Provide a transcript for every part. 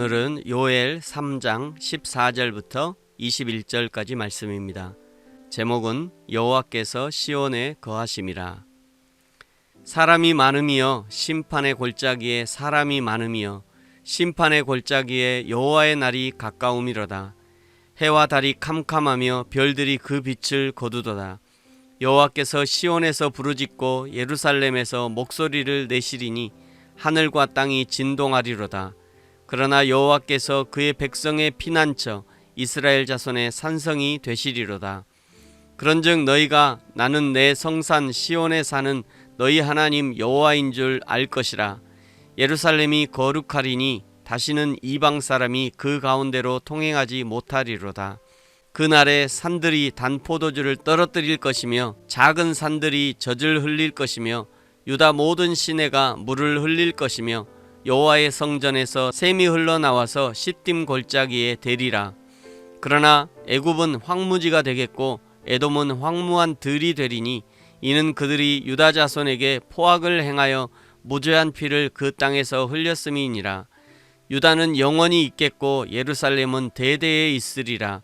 오늘은 요엘 3장 14절부터 21절까지 말씀입니다. 제목은 여호와께서 시온에 거하심이라. 사람이 많음이여 심판의 골짜기에 사람이 많음이여 심판의 골짜기에 여호와의 날이 가까움이로다. 해와 달이 캄캄하며 별들이 그 빛을 거두도다. 여호와께서 시온에서 부르짖고 예루살렘에서 목소리를 내시리니 하늘과 땅이 진동하리로다. 그러나 여호와께서 그의 백성의 피난처 이스라엘 자손의 산성이 되시리로다. 그런즉 너희가 나는 내 성산 시온에 사는 너희 하나님 여호와인 줄 알 것이라. 예루살렘이 거룩하리니 다시는 이방 사람이 그 가운데로 통행하지 못하리로다. 그날에 산들이 단 포도주를 떨어뜨릴 것이며 작은 산들이 젖을 흘릴 것이며 유다 모든 시내가 물을 흘릴 것이며 여호와의 성전에서 샘이 흘러나와서 시딤 골짜기에 대리라. 그러나 애굽은 황무지가 되겠고 에돔은 황무한 들이 되리니 이는 그들이 유다 자손에게 포악을 행하여 무죄한 피를 그 땅에서 흘렸음이니라. 유다는 영원히 있겠고 예루살렘은 대대에 있으리라.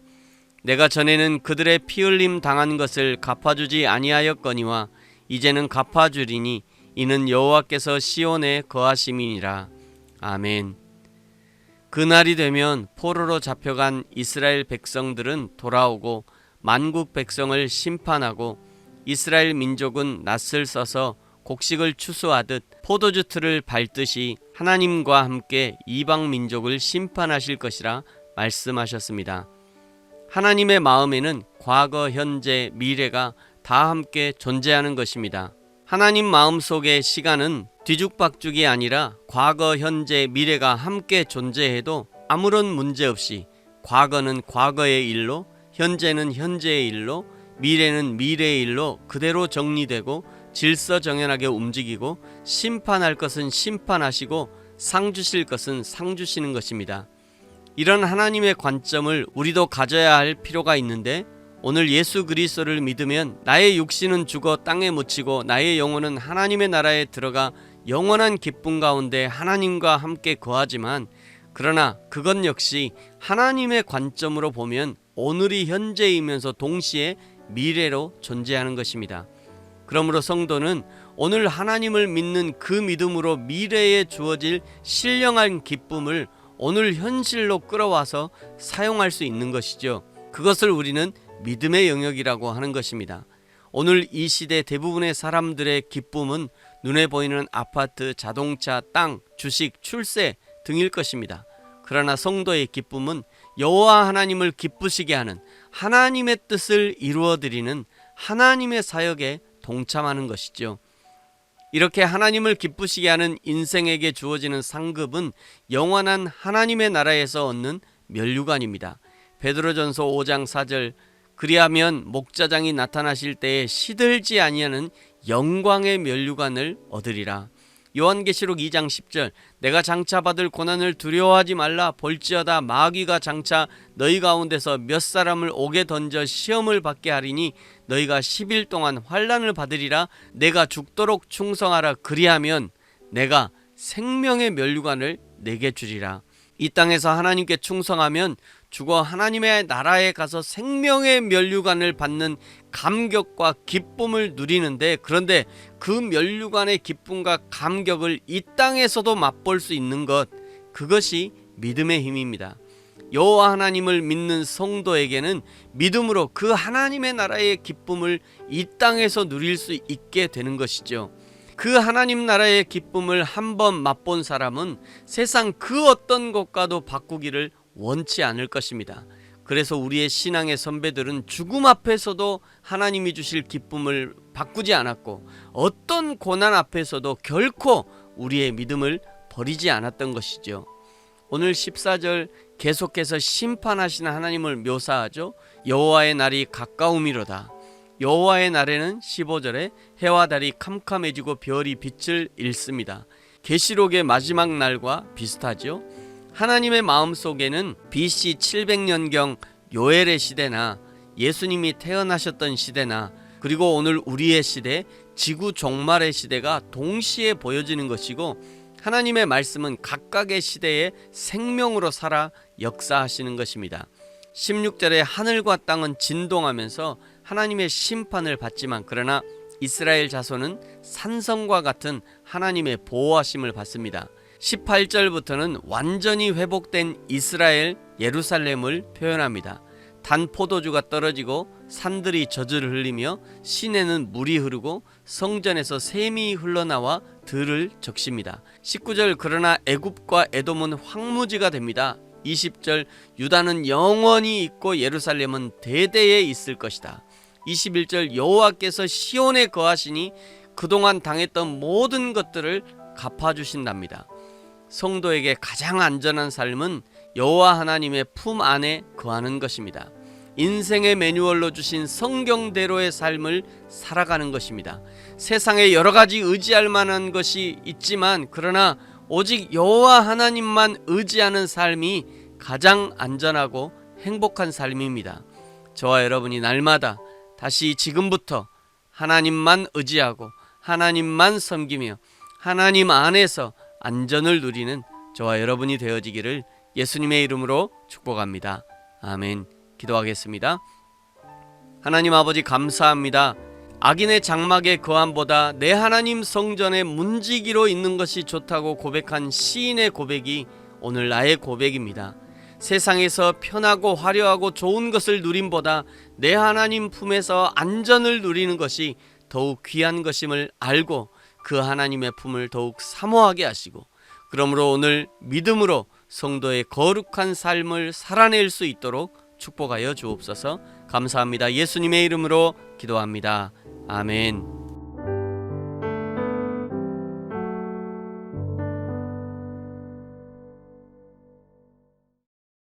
내가 전에는 그들의 피 흘림 당한 것을 갚아주지 아니하였거니와 이제는 갚아주리니 이는 여호와께서 시온에 거하심이니라. 아멘. 그날이 되면 포로로 잡혀간 이스라엘 백성들은 돌아오고 만국 백성을 심판하고 이스라엘 민족은 낫을 써서 곡식을 추수하듯 포도주 틀을 밟듯이 하나님과 함께 이방 민족을 심판하실 것이라 말씀하셨습니다. 하나님의 마음에는 과거, 현재, 미래가 다 함께 존재하는 것입니다. 하나님 마음속의 시간은 뒤죽박죽이 아니라 과거, 현재, 미래가 함께 존재해도 아무런 문제 없이 과거는 과거의 일로, 현재는 현재의 일로, 미래는 미래의 일로 그대로 정리되고 질서정연하게 움직이고 심판할 것은 심판하시고 상 주실 것은 상 주시는 것입니다. 이런 하나님의 관점을 우리도 가져야 할 필요가 있는데 오늘 예수 그리스도를 믿으면 나의 육신은 죽어 땅에 묻히고 나의 영혼은 하나님의 나라에 들어가 영원한 기쁨 가운데 하나님과 함께 거하지만 그러나 그것 역시 하나님의 관점으로 보면 오늘이 현재이면서 동시에 미래로 존재하는 것입니다. 그러므로 성도는 오늘 하나님을 믿는 그 믿음으로 미래에 주어질 신령한 기쁨을 오늘 현실로 끌어와서 사용할 수 있는 것이죠. 그것을 우리는 믿음의 영역이라고 하는 것입니다. 오늘 이 시대 대부분의 사람들의 기쁨은 눈에 보이는 아파트, 자동차, 땅, 주식, 출세 등일 것입니다. 그러나 성도의 기쁨은 여호와 하나님을 기쁘시게 하는 하나님의 뜻을 이루어드리는 하나님의 사역에 동참하는 것이죠. 이렇게 하나님을 기쁘시게 하는 인생에게 주어지는 상급은 영원한 하나님의 나라에서 얻는 면류관입니다. 베드로전서 5장 4절 그리하면 목자장이 나타나실 때에 시들지 아니하는 영광의 면류관을 얻으리라. 요한계시록 2장 10절 내가 장차 받을 고난을 두려워하지 말라. 볼지어다 마귀가 장차 너희 가운데서 몇 사람을 옥에 던져 시험을 받게 하리니 너희가 10일 동안 환난을 받으리라. 내가 죽도록 충성하라. 그리하면 내가 생명의 면류관을 내게 주리라. 이 땅에서 하나님께 충성하면 죽어 하나님의 나라에 가서 생명의 면류관을 받는 감격과 기쁨을 누리는데, 그런데 그 면류관의 기쁨과 감격을 이 땅에서도 맛볼 수 있는 것, 그것이 믿음의 힘입니다. 여호와 하나님을 믿는 성도에게는 믿음으로 그 하나님의 나라의 기쁨을 이 땅에서 누릴 수 있게 되는 것이죠. 그 하나님 나라의 기쁨을 한번 맛본 사람은 세상 그 어떤 것과도 바꾸기를 원치 않을 것입니다. 그래서 우리의 신앙의 선배들은 죽음 앞에서도 하나님이 주실 기쁨을 바꾸지 않았고 어떤 고난 앞에서도 결코 우리의 믿음을 버리지 않았던 것이죠. 오늘 14절 계속해서 심판하시는 하나님을 묘사하죠. 여호와의 날이 가까움이로다. 여호와의 날에는 15절에 해와 달이 캄캄해지고 별이 빛을 잃습니다. 계시록의 마지막 날과 비슷하죠. 하나님의 마음속에는 BC 700년경 요엘의 시대나 예수님이 태어나셨던 시대나 그리고 오늘 우리의 시대 지구 종말의 시대가 동시에 보여지는 것이고, 하나님의 말씀은 각각의 시대에 생명으로 살아 역사하시는 것입니다. 16절에 하늘과 땅은 진동하면서 하나님의 심판을 받지만 그러나 이스라엘 자손은 산성과 같은 하나님의 보호하심을 받습니다. 18절부터는 완전히 회복된 이스라엘 예루살렘을 표현합니다. 단 포도주가 떨어지고 산들이 젖을 흘리며 시내는 물이 흐르고 성전에서 샘이 흘러나와 들을 적십니다. 19절 그러나 애굽과 에돔은 황무지가 됩니다. 20절 유다는 영원히 있고 예루살렘은 대대에 있을 것이다. 21절 여호와께서 시온에 거하시니 그동안 당했던 모든 것들을 갚아주신답니다. 성도에게 가장 안전한 삶은 여호와 하나님의 품 안에 거하는 것입니다. 인생의 매뉴얼로 주신 성경대로의 삶을 살아가는 것입니다. 세상에 여러 가지 의지할 만한 것이 있지만 그러나 오직 여호와 하나님만 의지하는 삶이 가장 안전하고 행복한 삶입니다. 저와 여러분이 날마다 다시 지금부터 하나님만 의지하고 하나님만 섬기며 하나님 안에서 안전을 누리는 저와 여러분이 되어지기를 예수님의 이름으로 축복합니다. 아멘. 기도하겠습니다. 하나님 아버지 감사합니다. 악인의 장막의 거함보다 내 하나님 성전에 문지기로 있는 것이 좋다고 고백한 시인의 고백이 오늘 나의 고백입니다. 세상에서 편하고 화려하고 좋은 것을 누림보다 내 하나님 품에서 안전을 누리는 것이 더욱 귀한 것임을 알고 그 하나님의 품을 더욱 사모하게 하시고 그러므로 오늘 믿음으로 성도의 거룩한 삶을 살아낼 수 있도록 축복하여 주옵소서. 감사합니다. 예수님의 이름으로 기도합니다. 아멘.